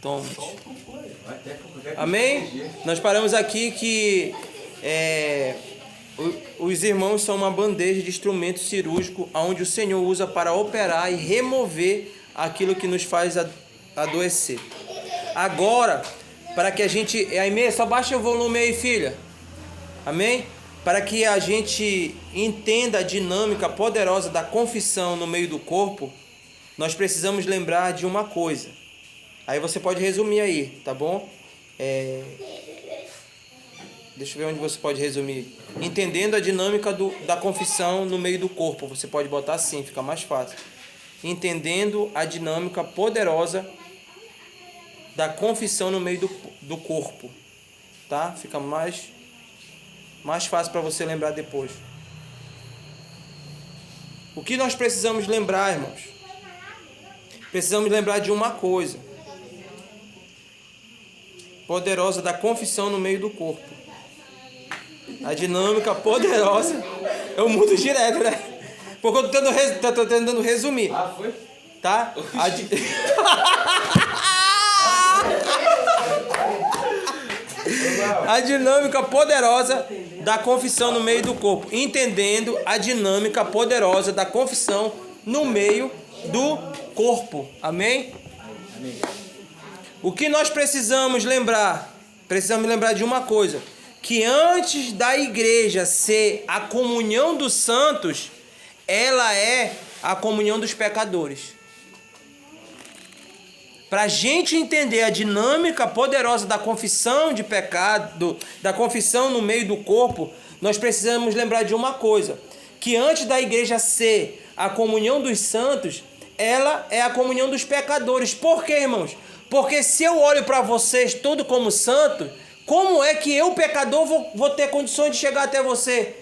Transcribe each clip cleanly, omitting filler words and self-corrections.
Toma. Amém? Nós paramos aqui que os irmãos são uma bandeja de instrumento cirúrgico onde o Senhor usa para operar e remover aquilo que nos faz adoecer. Agora, para que a gente... Aimee, só baixa o volume aí, filha. Amém? Para que a gente entenda a dinâmica poderosa da confissão no meio do corpo, nós precisamos lembrar de uma coisa. Aí você pode resumir aí, tá bom? Deixa eu ver onde você pode resumir. Entendendo a dinâmica da confissão no meio do corpo. Você pode botar assim, fica mais fácil. Entendendo a dinâmica poderosa da confissão no meio do corpo. Tá? Fica mais fácil para você lembrar depois. O que nós precisamos lembrar, irmãos? Precisamos lembrar de uma coisa poderosa da confissão no meio do corpo. A dinâmica poderosa. Eu mudo direto, né? Porque eu tô tentando resumir. Ah, foi? Tá? A dinâmica poderosa da confissão no meio do corpo. Entendendo a dinâmica poderosa da confissão no meio do corpo. Amém? Amém. O que nós precisamos lembrar? Precisamos lembrar de uma coisa. Que antes da igreja ser a comunhão dos santos, ela é a comunhão dos pecadores. Para a gente entender a dinâmica poderosa da confissão de pecado, da confissão no meio do corpo, nós precisamos lembrar de uma coisa. Que antes da igreja ser a comunhão dos santos, ela é a comunhão dos pecadores. Por quê, irmãos? Porque se eu olho para vocês tudo como santo, como é que eu, pecador, vou ter condições de chegar até você?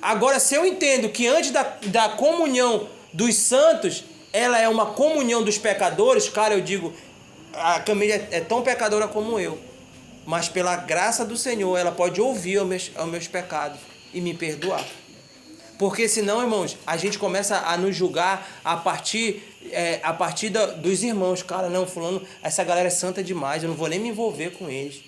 Agora, se eu entendo que antes da comunhão dos santos, ela é uma comunhão dos pecadores, cara, eu digo, a Camila é tão pecadora como eu. Mas pela graça do Senhor, ela pode ouvir os meus pecados e me perdoar. Porque senão, irmãos, a gente começa a nos julgar a partir dos irmãos. Cara, não, fulano, essa galera é santa demais, eu não vou nem me envolver com eles.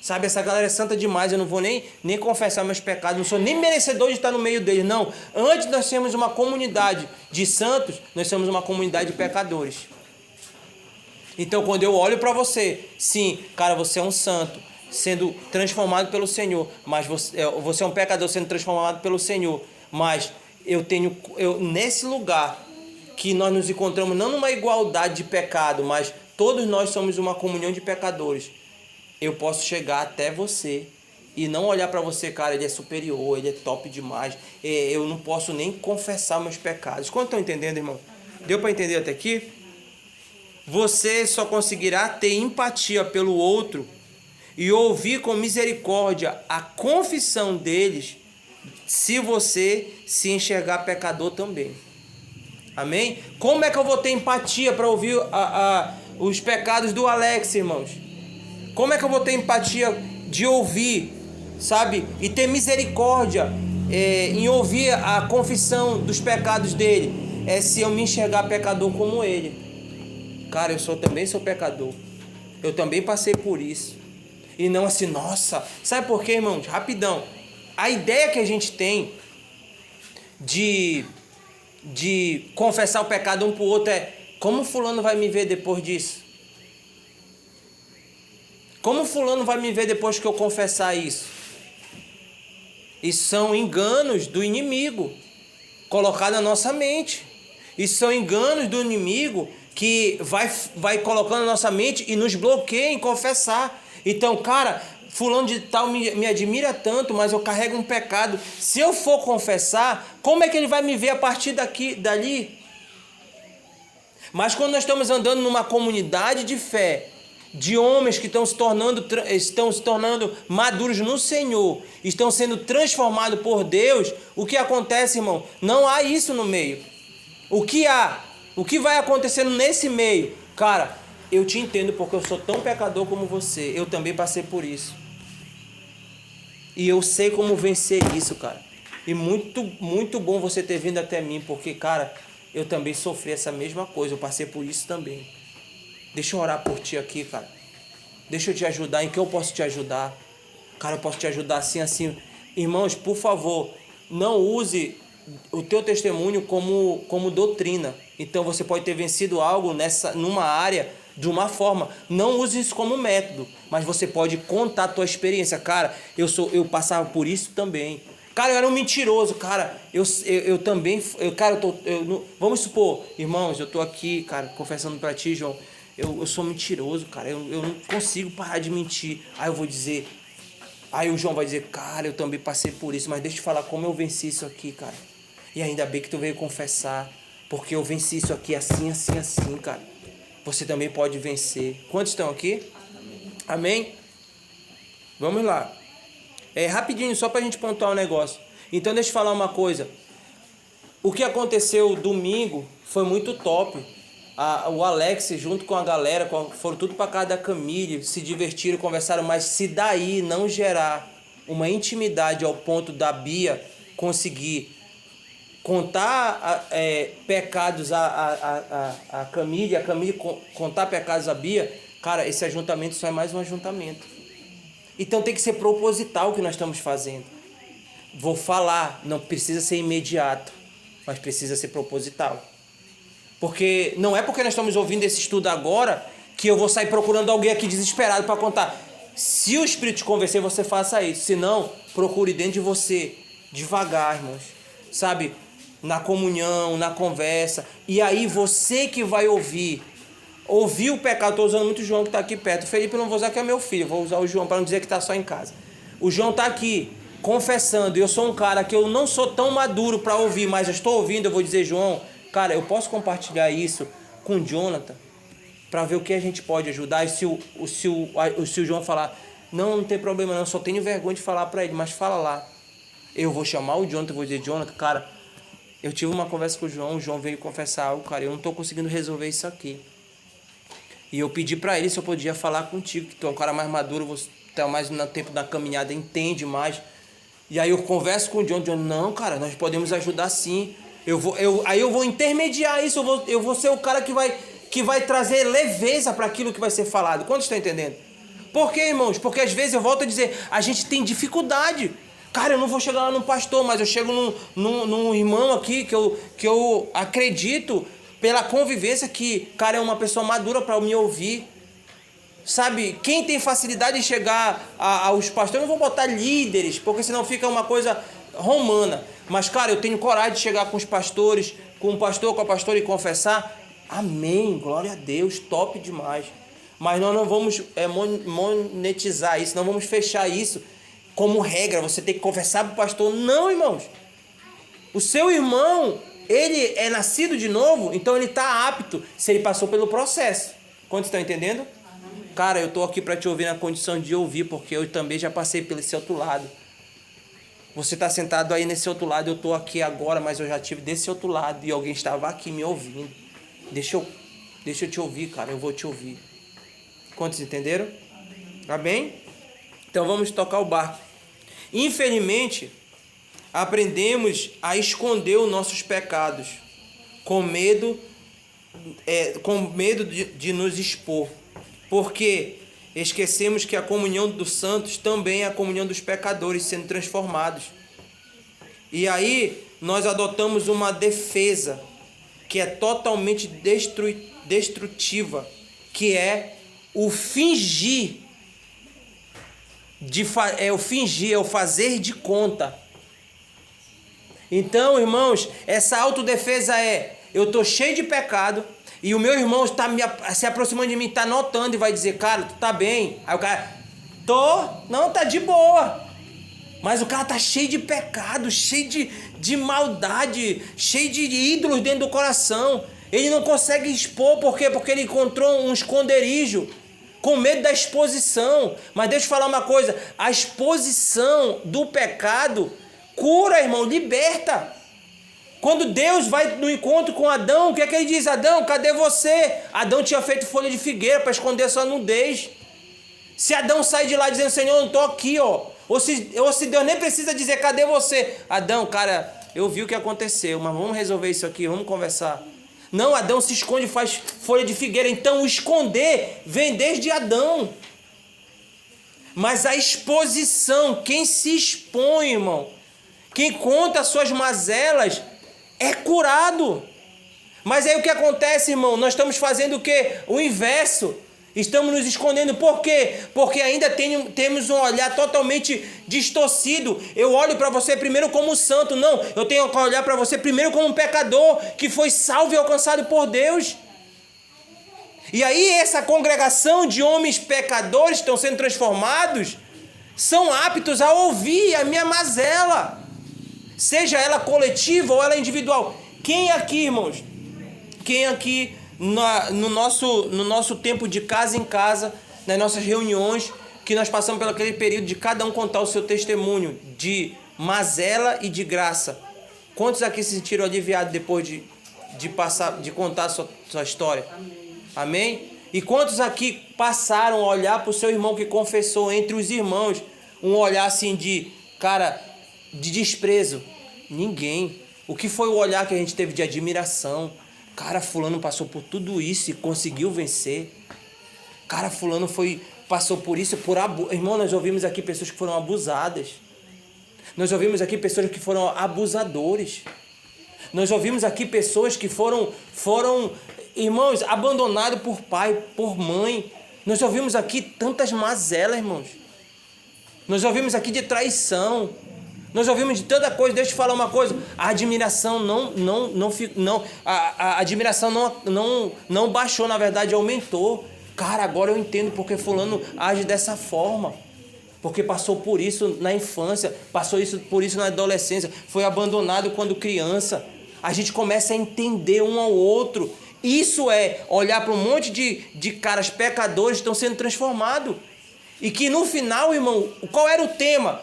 Sabe, essa galera é santa demais, eu não vou nem confessar meus pecados, não sou nem merecedor de estar no meio deles. Não, antes nós temos uma comunidade de santos, nós somos uma comunidade de pecadores. Então, quando eu olho para você, sim, cara, você é um santo, sendo transformado pelo Senhor, mas você é um pecador sendo transformado pelo Senhor, mas eu nesse lugar que nós nos encontramos, não numa igualdade de pecado, mas todos nós somos uma comunhão de pecadores. Eu posso chegar até você e não olhar para você, cara, ele é superior, ele é top demais, eu não posso nem confessar meus pecados. Quanto estão entendendo, irmão? Deu para entender até aqui? Você só conseguirá ter empatia pelo outro e ouvir com misericórdia a confissão deles se você se enxergar pecador também. Amém? Como é que eu vou ter empatia para ouvir os pecados do Alex, irmãos? Como é que eu vou ter empatia de ouvir, sabe? E ter misericórdia em ouvir a confissão dos pecados dele? Se eu me enxergar pecador como ele. Cara, também sou pecador. Eu também passei por isso. E não assim, nossa. Sabe por quê, irmãos? Rapidão. A ideia que a gente tem de confessar o pecado um pro outro é: como fulano vai me ver depois disso? Como fulano vai me ver depois que eu confessar isso? E são enganos do inimigo colocados na nossa mente. E são enganos do inimigo que vai colocando na nossa mente e nos bloqueia em confessar. Então, cara, fulano de tal me admira tanto, mas eu carrego um pecado. Se eu for confessar, como é que ele vai me ver a partir dali? Mas quando nós estamos andando numa comunidade de fé, de homens que estão se tornando maduros no Senhor, estão sendo transformados por Deus, o que acontece, irmão? Não há isso no meio. O que vai acontecendo nesse meio? Cara, eu te entendo porque eu sou tão pecador como você. Eu também passei por isso. E eu sei como vencer isso, cara. E muito, muito bom você ter vindo até mim, porque, cara, eu também sofri essa mesma coisa. Eu passei por isso também. Deixa eu orar por ti aqui, cara. Deixa eu te ajudar. Em que eu posso te ajudar? Cara, eu posso te ajudar assim, assim. Irmãos, por favor, não use o teu testemunho como doutrina. Então você pode ter vencido algo numa área de uma forma. Não use isso como método, mas você pode contar a tua experiência. Cara, eu passava por isso também. Cara, eu era um mentiroso, cara. Eu também. Vamos supor, irmãos, eu tô aqui, cara, confessando pra ti, João. Eu sou mentiroso, cara. Eu não consigo parar de mentir. Aí eu vou dizer. Aí o João vai dizer, cara, eu também passei por isso, mas deixa eu te falar como eu venci isso aqui, cara. E ainda bem que tu veio confessar, porque eu venci isso aqui assim, assim, assim, cara. Você também pode vencer. Quantos estão aqui? Amém? Vamos lá. Rapidinho, só pra gente pontuar um negócio. Então deixa eu falar uma coisa. O que aconteceu domingo foi muito top. O Alex, junto com a galera, foram tudo pra casa da Camille, se divertiram, conversaram, mas se daí não gerar uma intimidade ao ponto da Bia conseguir contar pecados a Camille, a Camille contar pecados a Bia, cara, esse ajuntamento só é mais um ajuntamento. Então tem que ser proposital o que nós estamos fazendo. Vou falar, não precisa ser imediato, mas precisa ser proposital. Porque não é porque nós estamos ouvindo esse estudo agora que eu vou sair procurando alguém aqui desesperado para contar. Se o Espírito te convencer, você faça isso. Se não, procure dentro de você, devagar, irmãos. Sabe? Na comunhão, na conversa. E aí você que vai ouvir o pecado. Estou usando muito o João que está aqui perto. O Felipe eu não vou usar que é meu filho. Vou usar o João para não dizer que está só em casa. O João está aqui confessando. Eu sou um cara que eu não sou tão maduro para ouvir, mas eu estou ouvindo. Eu vou dizer, João... Cara, eu posso compartilhar isso com o Jonathan para ver o que a gente pode ajudar. E se o João falar, não tem problema não, só tenho vergonha de falar para ele, mas fala lá. Eu vou chamar o Jonathan, vou dizer, Jonathan, cara, eu tive uma conversa com o João veio confessar algo, cara, eu não tô conseguindo resolver isso aqui. E eu pedi para ele se eu podia falar contigo, que tu é um cara mais maduro, você tá mais no tempo da caminhada, entende mais. E aí eu converso com o Jonathan, não, cara, nós podemos ajudar sim. Aí eu vou intermediar isso, eu vou ser o cara que vai trazer leveza para aquilo que vai ser falado. Quantos estão entendendo? Por quê, irmãos? Porque às vezes eu volto a dizer, a gente tem dificuldade. Cara, eu não vou chegar lá num pastor, mas eu chego num irmão aqui que eu acredito pela convivência que, cara, é uma pessoa madura para me ouvir. Sabe, quem tem facilidade de chegar aos pastores, eu não vou botar líderes, porque senão fica uma coisa romana. Mas, cara, eu tenho coragem de chegar com os pastores, com o pastor, com a pastora e confessar. Amém, glória a Deus, top demais. Mas nós não vamos monetizar isso, não vamos fechar isso como regra. Você tem que confessar para o pastor. Não, irmãos. O seu irmão, ele é nascido de novo, então ele está apto se ele passou pelo processo. Quantos estão entendendo? Cara, eu estou aqui para te ouvir na condição de ouvir, porque eu também já passei pelo esse outro lado. Você está sentado aí nesse outro lado, eu estou aqui agora, mas eu já estive desse outro lado e alguém estava aqui me ouvindo. Deixa eu te ouvir, cara, eu vou te ouvir. Quantos entenderam? Amém? Então vamos tocar o barco. Infelizmente, aprendemos a esconder os nossos pecados, com medo de nos expor. Porque esquecemos que a comunhão dos santos também é a comunhão dos pecadores sendo transformados. E aí nós adotamos uma defesa que é totalmente destrutiva, que é o fingir. É o fazer de conta. Então, irmãos, essa autodefesa eu estou cheio de pecado, e o meu irmão está se aproximando de mim, está notando e vai dizer, cara, tu tá bem? Aí o cara, não, tá de boa. Mas o cara tá cheio de pecado, cheio de maldade, cheio de ídolos dentro do coração. Ele não consegue expor, por quê? Porque ele encontrou um esconderijo, com medo da exposição. Mas deixa eu falar uma coisa, a exposição do pecado cura, irmão, liberta. Quando Deus vai no encontro com Adão, o que é que ele diz? Adão, cadê você? Adão tinha feito folha de figueira para esconder a sua nudez. Se Adão sai de lá dizendo, Senhor, eu não estou aqui, ó. Ou se Deus nem precisa dizer, cadê você? Adão, cara, eu vi o que aconteceu, mas vamos resolver isso aqui, vamos conversar. Não, Adão se esconde e faz folha de figueira. Então o esconder vem desde Adão. Mas a exposição, quem se expõe, irmão, quem conta as suas mazelas, é curado. Mas aí o que acontece, irmão? Nós estamos fazendo o quê? O inverso. Estamos nos escondendo. Por quê? Porque ainda temos um olhar totalmente distorcido. Eu olho para você primeiro como santo. Não, eu tenho que olhar para você primeiro como um pecador que foi salvo e alcançado por Deus. E aí essa congregação de homens pecadores que estão sendo transformados são aptos a ouvir a minha mazela. Seja ela coletiva ou ela individual. Quem aqui, irmãos? Quem aqui no nosso tempo de casa em casa, nas nossas reuniões, que nós passamos pelo aquele período de cada um contar o seu testemunho de mazela e de graça. Quantos aqui se sentiram aliviados depois de contar a sua história? Amém? E quantos aqui passaram a olhar para o seu irmão que confessou entre os irmãos, um olhar assim de desprezo? Ninguém. O que foi o olhar que a gente teve de admiração? Cara, fulano passou por tudo isso e conseguiu vencer. Cara, fulano passou por isso, Irmão, nós ouvimos aqui pessoas que foram abusadas. Nós ouvimos aqui pessoas que foram abusadores. Nós ouvimos aqui pessoas que foram irmãos, abandonados por pai, por mãe. Nós ouvimos aqui tantas mazelas, irmãos. Nós ouvimos aqui de traição. Nós ouvimos de tanta coisa. Deixa eu te falar uma coisa. A admiração a admiração não baixou, na verdade aumentou. Cara, agora eu entendo porque fulano age dessa forma. Porque passou por isso na infância, por isso na adolescência, foi abandonado quando criança. A gente começa a entender um ao outro. Isso é olhar para um monte de caras pecadores que estão sendo transformados. E que no final, irmão, qual era o tema?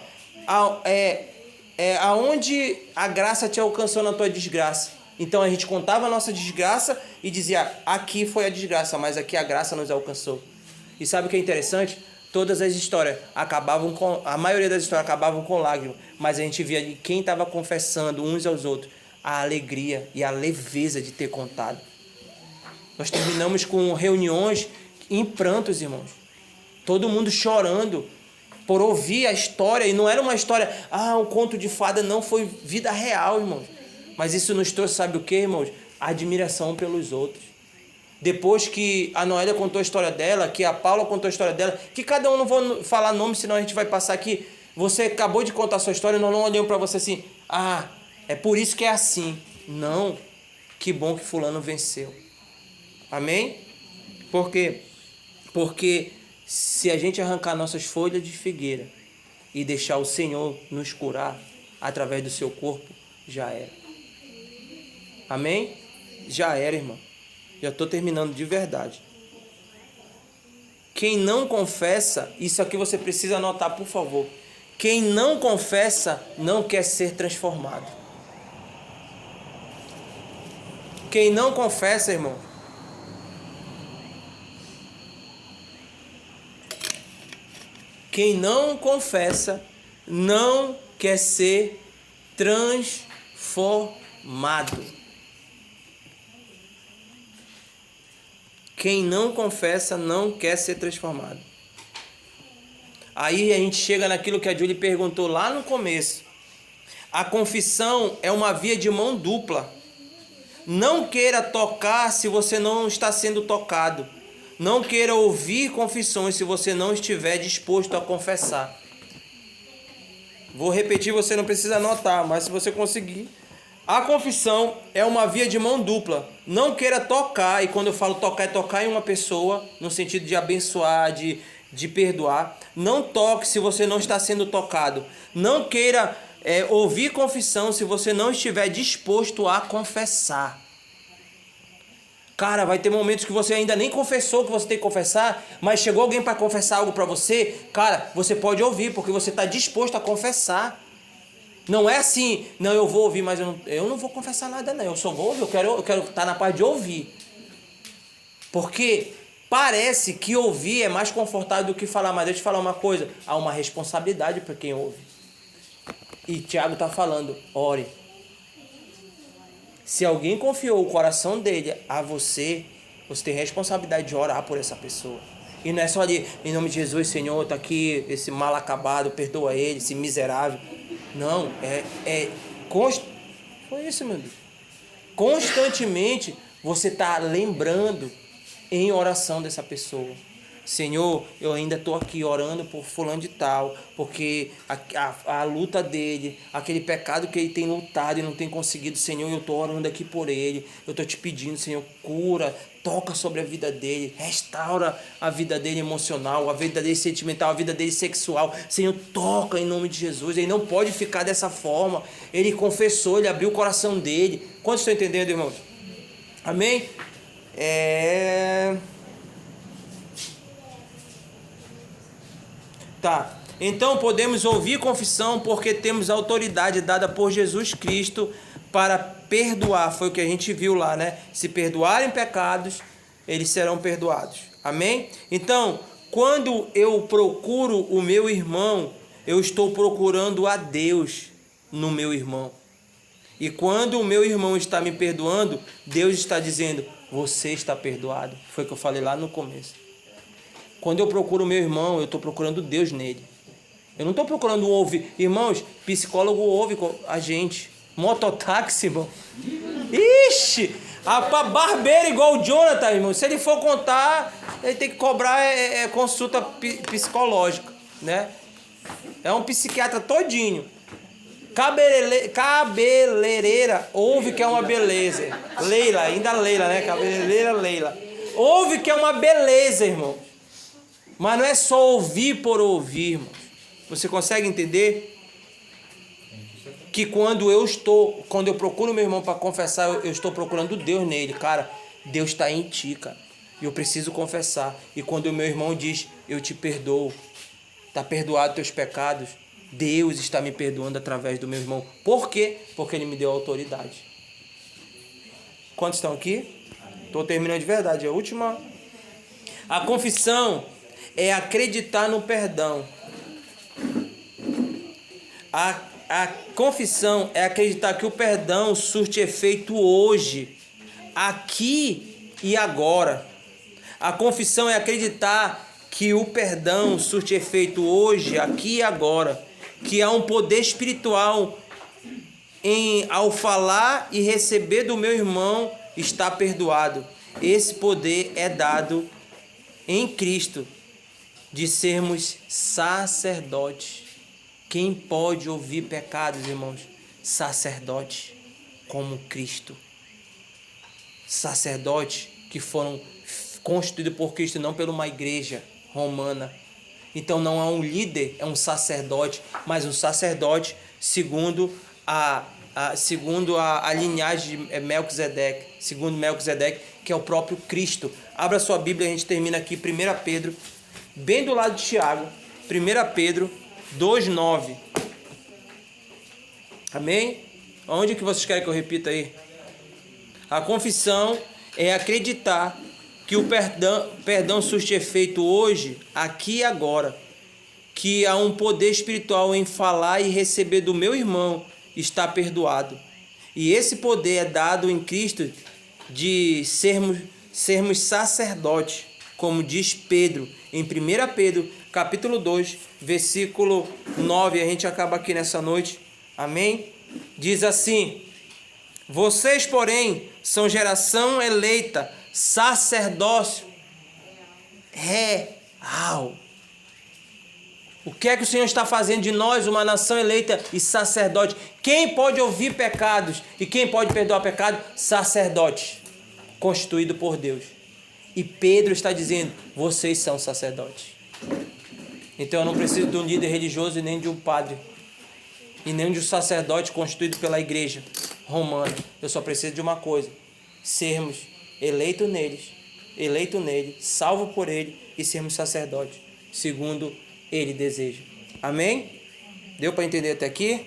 Aonde a graça te alcançou na tua desgraça. Então a gente contava a nossa desgraça e dizia, aqui foi a desgraça, mas aqui a graça nos alcançou. E sabe o que é interessante? Todas as histórias a maioria das histórias acabavam com lágrimas, mas a gente via de quem estava confessando uns aos outros a alegria e a leveza de ter contado. Nós terminamos com reuniões em prantos, irmãos. Todo mundo chorando por ouvir a história. E não era uma história, um conto de fada, não. Foi vida real, irmãos. Mas isso nos trouxe, sabe o que, irmãos? A admiração pelos outros. Depois que a Noélia contou a história dela, que a Paula contou a história dela, que cada um, não vou falar nome, senão a gente vai passar aqui. Você acabou de contar a sua história, nós não olhamos para você assim, é por isso que é assim. Não, que bom que fulano venceu. Amém? Por quê? Porque se a gente arrancar nossas folhas de figueira e deixar o Senhor nos curar através do seu corpo, já era. Amém? Já era, irmão. Já estou terminando de verdade. Quem não confessa, isso aqui você precisa anotar, por favor. Quem não confessa não quer ser transformado. Quem não confessa, irmão, quem não confessa não quer ser transformado. Quem não confessa não quer ser transformado. Aí a gente chega naquilo que a Julie perguntou lá no começo. A confissão é uma via de mão dupla. Não queira tocar se você não está sendo tocado. Não queira ouvir confissões se você não estiver disposto a confessar. Vou repetir, você não precisa anotar, mas se você conseguir. A confissão é uma via de mão dupla. Não queira tocar, e quando eu falo tocar, é tocar em uma pessoa, no sentido de abençoar, de perdoar. Não toque se você não está sendo tocado. Não queira ouvir confissão se você não estiver disposto a confessar. Cara, vai ter momentos que você ainda nem confessou que você tem que confessar, mas chegou alguém para confessar algo para você, cara, você pode ouvir, porque você está disposto a confessar. Não é assim, não, eu vou ouvir, mas eu não vou confessar nada, não. Eu só vou ouvir, eu quero estar na paz de ouvir. Porque parece que ouvir é mais confortável do que falar, mas deixa eu te falar uma coisa, há uma responsabilidade para quem ouve. E Tiago está falando, ore. Se alguém confiou o coração dele a você, você tem responsabilidade de orar por essa pessoa. E não é só ali, em nome de Jesus, Senhor, está aqui esse mal acabado, perdoa ele, esse miserável. Não, foi isso, meu Deus. Constantemente você está lembrando em oração dessa pessoa. Senhor, eu ainda estou aqui orando por fulano de tal, porque a luta dele, aquele pecado que ele tem lutado e não tem conseguido, Senhor, eu estou orando aqui por ele, eu estou te pedindo, Senhor, cura, toca sobre a vida dele, restaura a vida dele emocional, a vida dele sentimental, a vida dele sexual, Senhor, toca em nome de Jesus. Ele não pode ficar dessa forma, ele confessou, ele abriu o coração dele. Quantos estão entendendo, irmãos? Amém? Tá, então podemos ouvir confissão porque temos autoridade dada por Jesus Cristo para perdoar. Foi o que a gente viu lá, né? Se perdoarem pecados, eles serão perdoados. Amém? Então, quando eu procuro o meu irmão, eu estou procurando a Deus no meu irmão. E quando o meu irmão está me perdoando, Deus está dizendo, você está perdoado. Foi o que eu falei lá no começo. Quando eu procuro o meu irmão, eu estou procurando Deus nele. Eu não estou procurando ouvir. Irmãos, psicólogo ouve a gente. Mototáxi, irmão. Ixi! Barbeiro igual o Jonathan, irmão. Se ele for contar, ele tem que cobrar consulta psicológica, né? É um psiquiatra todinho. Cabeleireira, ouve que é uma beleza. Leila, ainda Leila, né? Cabeleireira Leila. Ouve que é uma beleza, irmão. Mas não é só ouvir por ouvir, irmãos. Você consegue entender? Que quando eu procuro meu irmão para confessar, eu estou procurando Deus nele. Cara, Deus está em ti, cara. E eu preciso confessar. E quando o meu irmão diz, eu te perdoo, está perdoado teus pecados, Deus está me perdoando através do meu irmão. Por quê? Porque ele me deu autoridade. Quantos estão aqui? Estou terminando de verdade. A última. A confissão é acreditar no perdão. A confissão é acreditar que o perdão surte efeito hoje, aqui e agora. A confissão é acreditar que o perdão surte efeito hoje, aqui e agora. Que há um poder espiritual ao falar e receber do meu irmão está perdoado. Esse poder é dado em Cristo, de sermos sacerdotes. Quem pode ouvir pecados, irmãos? Sacerdote, como Cristo. Sacerdotes que foram constituídos por Cristo, não por uma igreja romana. Então não é um líder, é um sacerdote, mas um sacerdote segundo a linhagem de Melquisedeque, segundo Melquisedeque, que é o próprio Cristo. Abra sua Bíblia, a gente termina aqui, 1 Pedro, bem do lado de Tiago, 1 Pedro 2,9. Amém? Onde que vocês querem que eu repita aí? A confissão é acreditar que o perdão surte efeito hoje, aqui e agora. Que há um poder espiritual em falar e receber do meu irmão, está perdoado. E esse poder é dado em Cristo de sermos sacerdotes, como diz Pedro, em 1 Pedro, capítulo 2, versículo 9, a gente acaba aqui nessa noite, amém? Diz assim, vocês, porém, são geração eleita, sacerdócio real. O que é que o Senhor está fazendo de nós, uma nação eleita e sacerdote? Quem pode ouvir pecados e quem pode perdoar pecado? Sacerdote, constituído por Deus. E Pedro está dizendo, vocês são sacerdotes. Então eu não preciso de um líder religioso e nem de um padre. E nem de um sacerdote constituído pela igreja romana. Eu só preciso de uma coisa. Sermos eleitos nele, salvo por ele e sermos sacerdotes, segundo ele deseja. Amém? Deu para entender até aqui?